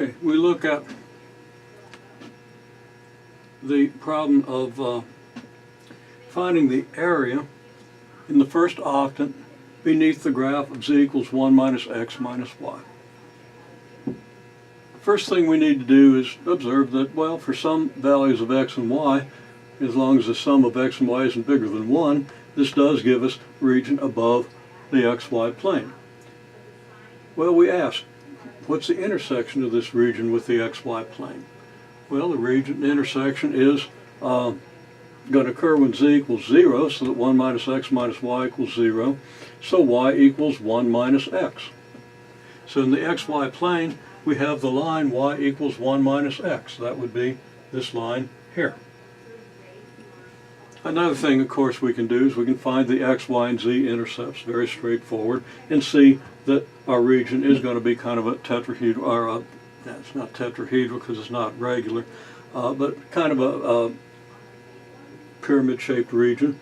Okay, we look at the problem of finding the area in the first octant beneath the graph of z equals 1 minus x minus y. First thing we need to do is observe that, well, for some values of x and y, as long as the sum of x and y isn't bigger than 1, this does give us region above the xy plane. Well, we ask, what's the intersection of this region with the xy plane? Well, the region intersection is going to occur when z equals 0, so that 1 minus x minus y equals 0, so y equals 1 minus x. So in the xy plane, we have the line y equals 1 minus x. That would be this line here. Another thing, of course, we can do is we can find the x, y, and z intercepts, very straightforward, and see that our region is going to be kind of a tetrahedral, or it's not tetrahedral because it's not regular, but kind of a pyramid-shaped region.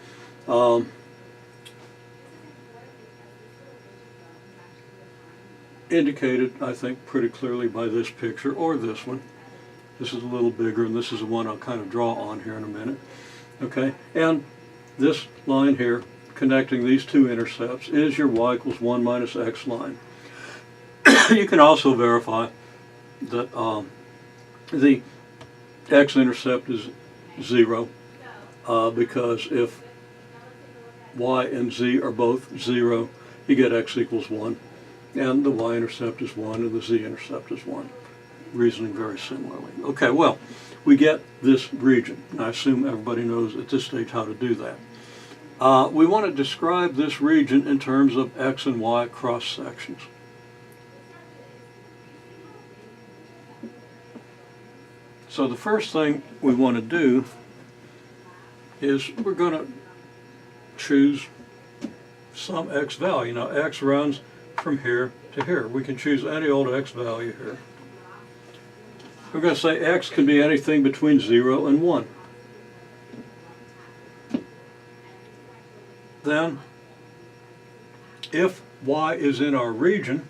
Indicated, I think, pretty clearly by this picture, or this one. This is a little bigger, and this is the one I'll kind of draw on here in a minute. Okay, and this line here, connecting these two intercepts, is your y equals 1 minus x line. You can also verify that the x-intercept is 0, because if y and z are both 0, you get x equals 1, and the y-intercept is 1 and the z-intercept is 1. Reasoning very similarly. Okay, well, we get this region. And I assume everybody knows at this stage how to do that. We want to describe this region in terms of x and y cross sections. So the first thing we want to do is we're going to choose some x value. Now x runs from here to here. We can choose any old x value here. We're going to say x can be anything between 0 and 1. Then, if y is in our region,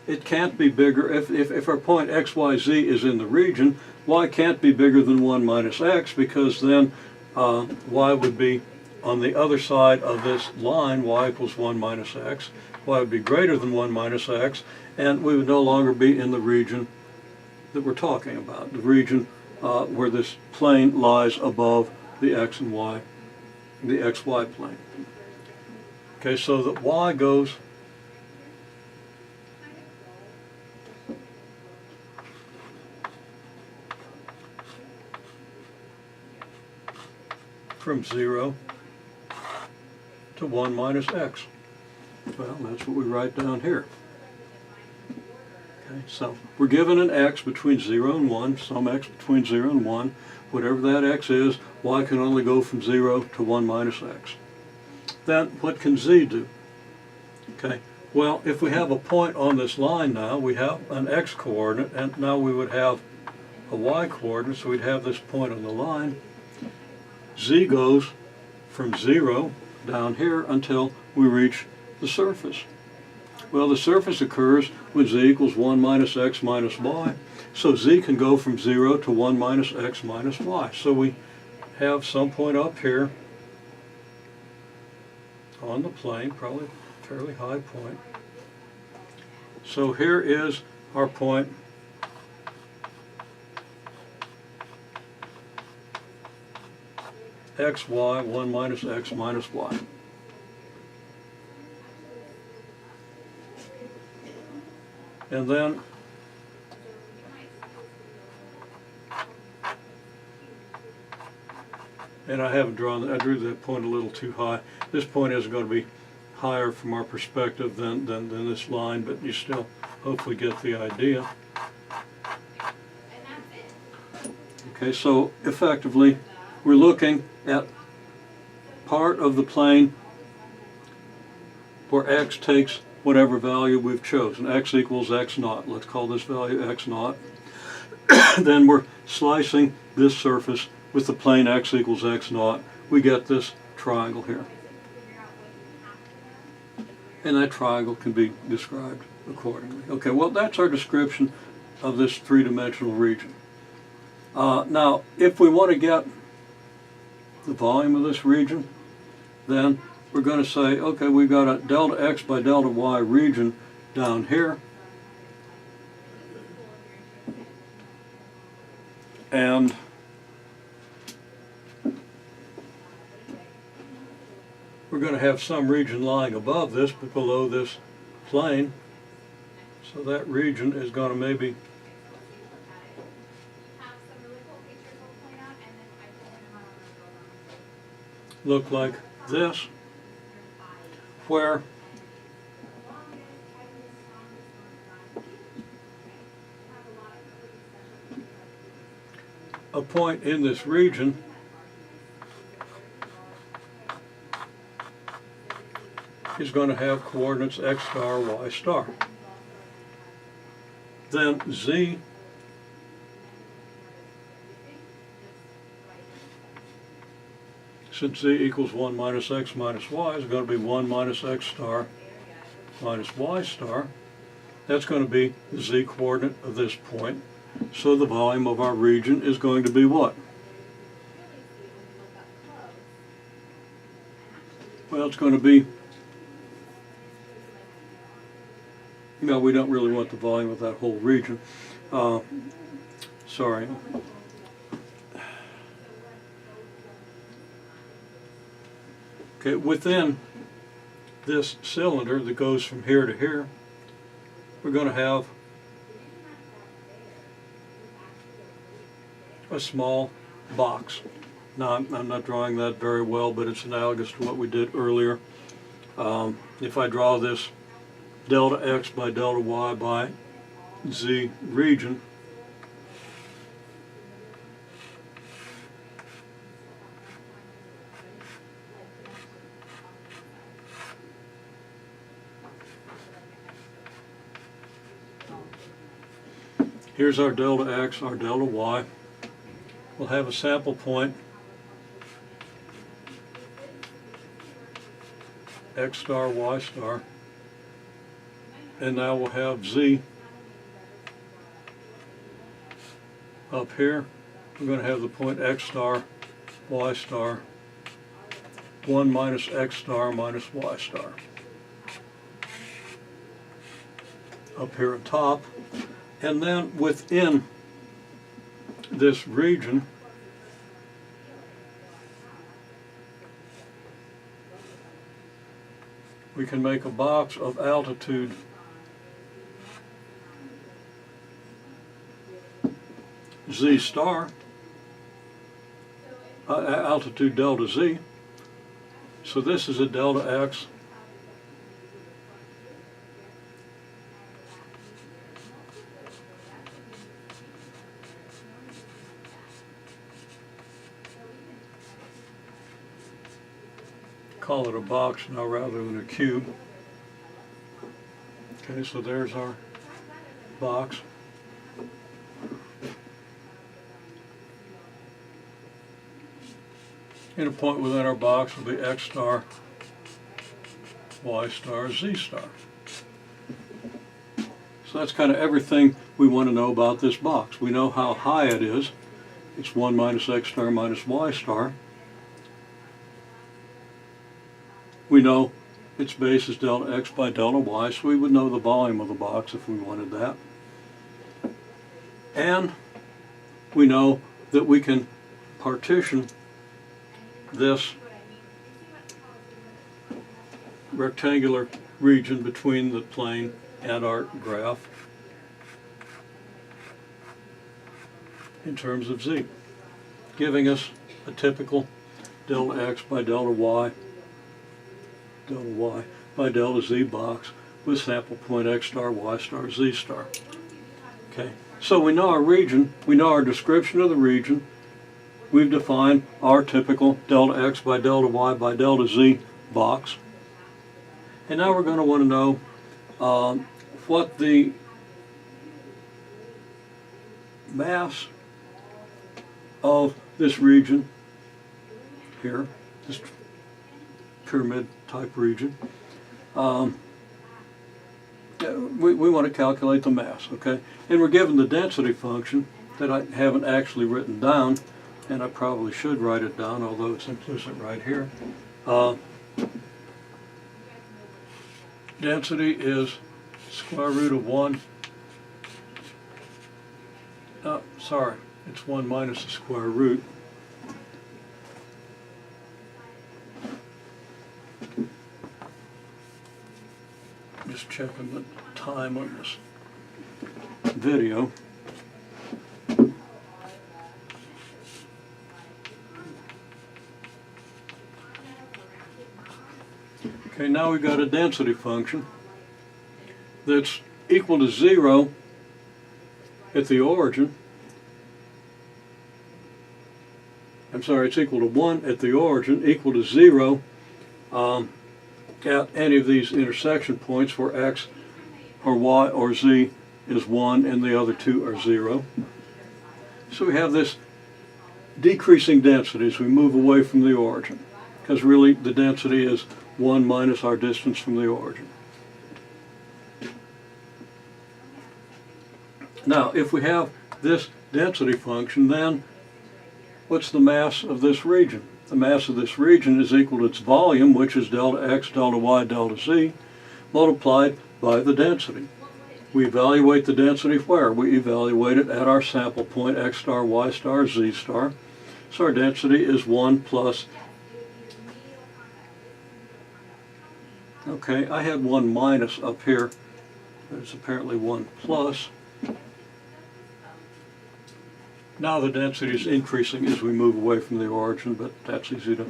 it can't be bigger. If our point x, y, z is in the region, y can't be bigger than 1 minus x, because then y would be on the other side of this line, y equals 1 minus x. Y would be greater than 1 minus x, and we would no longer be in the region that we're talking about, the region where this plane lies above the x and y, the xy plane. Okay, so that y goes from 0 to 1 minus x. Well, that's what we write down here. Okay, so we're given an x between 0 and 1, some x between 0 and 1. Whatever that x is, y can only go from 0 to 1 minus x. Then what can z do? Okay, well, if we have a point on this line now, we have an x coordinate, and now we would have a y coordinate, so we'd have this point on the line. Z goes from 0 down here until we reach the surface. Well, the surface occurs when z equals 1 minus x minus y, so z can go from 0 to 1 minus x minus y. So we have some point up here on the plane, probably a fairly high point. So here is our point x, y, 1 minus x minus y. And then I haven't drawn, I drew that point a little too high. This point isn't going to be higher from our perspective than this line, but you still hopefully get the idea. Okay, so effectively we're looking at part of the plane where x takes whatever value we've chosen. X equals x naught. Let's call this value x naught. Then we're slicing this surface with the plane x equals x naught. We get this triangle here. And that triangle can be described accordingly. Okay, well, that's our description of this three-dimensional region. Now, if we want to get the volume of this region, then we're going to say, okay, we've got a delta x by delta y region down here, and we're going to have some region lying above this but below this plane. So that region is going to maybe look like this, where a point in this region is going to have coordinates x star, y star. Then z since z equals 1 minus x minus y is going to be 1 minus x star minus y star. That's going to be the z coordinate of this point. So the volume of our region is going to be what? Well, it's going to be, no, we don't really want the volume of that whole region. Sorry. Okay, within this cylinder that goes from here to here, we're going to have a small box. Now, I'm not drawing that very well, but it's analogous to what we did earlier. If I draw this delta x by delta y by z region, here's our delta x, our delta y. We'll have a sample point x star, y star, and now we'll have z up here. We're going to have the point x star, y star, 1 minus x star minus y star. Up here at top, and then within this region we can make a box of altitude z star, altitude delta z. So this is a delta x call it a box now rather than a cube. Okay, so there's our box. And a point within our box will be x star, y star, z star. So that's kind of everything we want to know about this box. We know how high it is. It's 1 minus x star minus y star. We know its base is delta x by delta y, so we would know the volume of the box if we wanted that. And we know that we can partition this rectangular region between the plane and our graph in terms of z, giving us a typical delta x by delta y by delta z box with sample point x star, y star, z star. Okay, so we know our region, we know our description of the region, we've defined our typical delta x by delta y by delta z box, and now we're going to want to know what the mass of this region here, this pyramid type region, we want to calculate the mass, okay? And we're given the density function that I haven't actually written down, and I probably should write it down, although it's implicit right here. Density is square root of 1. Sorry, it's 1 minus the square root. Just checking the time on this video. Okay, now we've got a density function that's equal to 0 at the origin. I'm sorry, it's equal to 1 at the origin, equal to 0 at any of these intersection points where x or y or z is 1 and the other two are 0. So we have this decreasing density as we move away from the origin, because really the density is 1 minus our distance from the origin. Now, if we have this density function, then what's the mass of this region? The mass of this region is equal to its volume, which is delta x, delta y, delta z, multiplied by the density. We evaluate the density where? We evaluate it at our sample point, x star, y star, z star. So our density is 1 plus. Okay, I had 1 minus up here, but it's apparently 1 plus. Now the density is increasing as we move away from the origin, but that's easy to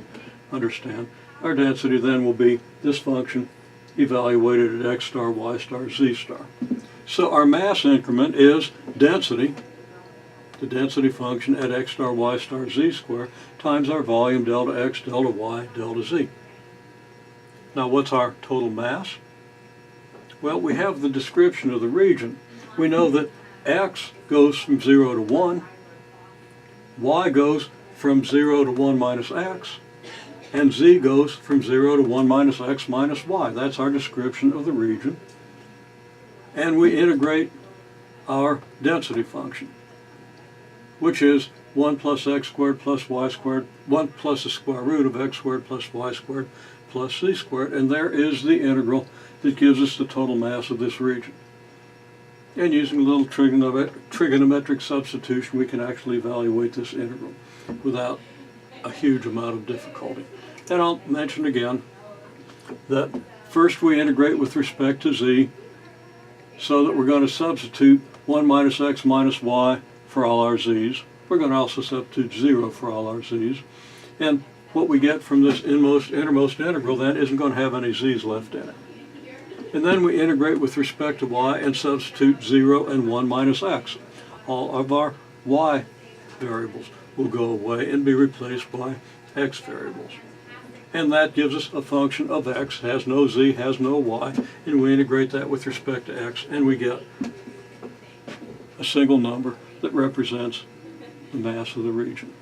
understand. Our density then will be this function evaluated at x star, y star, z star. So our mass increment is density, the density function at x star, y star, z square, times our volume delta x, delta y, delta z. Now what's our total mass? Well, we have the description of the region. We know that x goes from 0 to 1, y goes from 0 to 1 minus x, and z goes from 0 to 1 minus x minus y. That's our description of the region. And we integrate our density function, which is 1 plus x squared plus y squared, 1 plus the square root of x squared plus y squared plus z squared, and there is the integral that gives us the total mass of this region. And using a little trigonometric substitution, we can actually evaluate this integral without a huge amount of difficulty. And I'll mention again that first we integrate with respect to z, so that we're going to substitute 1 minus x minus y for all our z's. We're going to also substitute 0 for all our z's. And what we get from this innermost integral then isn't going to have any z's left in it. And then we integrate with respect to y and substitute 0 and 1 minus x. All of our y variables will go away and be replaced by x variables. And that gives us a function of x, has no z, has no y, and we integrate that with respect to x, and we get a single number that represents the mass of the region.